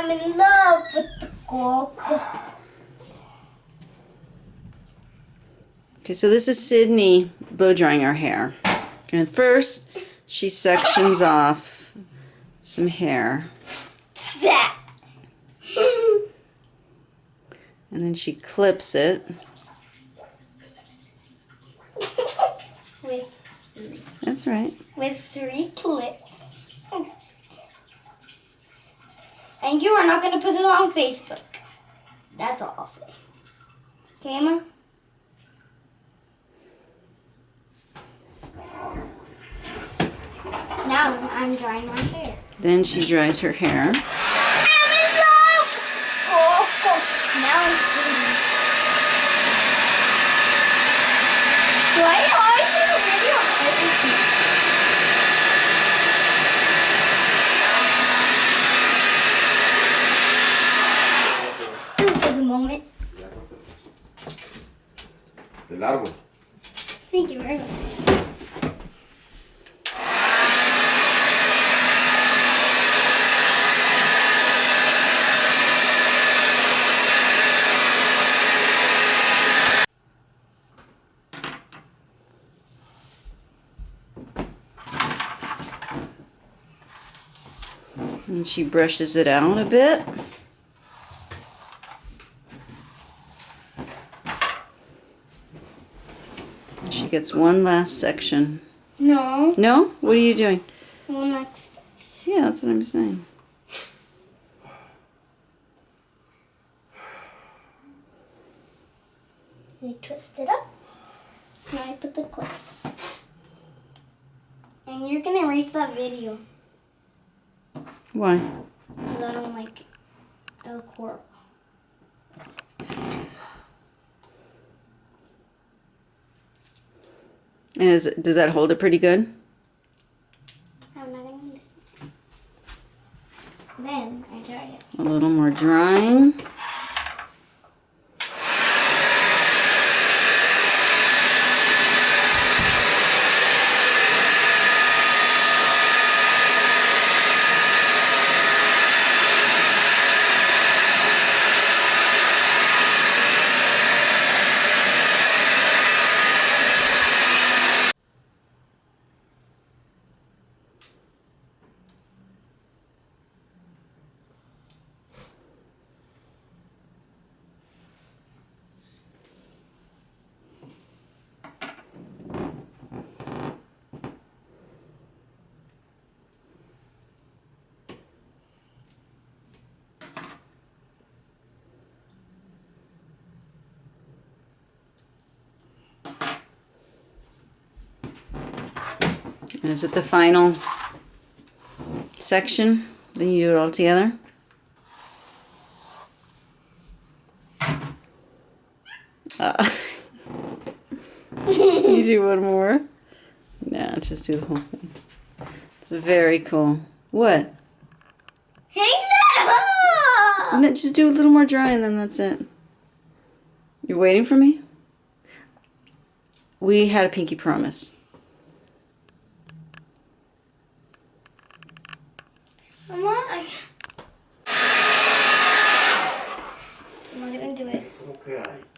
I'm in love with the coco. Okay, so this is Sydney blow drying her hair. And first, she sections off some hair. That. And then she clips it. That's right. With 3 clips. And you are not going to put it on Facebook. That's all I'll say. Okay, Emma? Now I'm drying my hair. Then she dries her hair. I'm in love! Oh, now I'm sitting. Why always do a video on everything? This is the moment. De largo. Thank you very much. And she brushes it out a bit. She gets one last section. No. No? What are you doing? Well, next. Yeah, that's what I'm saying. I twist it up. Now I put the clips. And you're going to erase that video. Why? Because I don't like it. I look horrible. And does that hold it pretty good? I'm not going to. Then I dry it. A little more drying. Is it the final section? Then you do it all together? You do one more? No, just do the whole thing. It's very cool. What? Hang that up! No, just do a little more dry and then that's it. You're waiting for me? We had a pinky promise. Mama, I'm not going to do it. ¿Cómo que hay?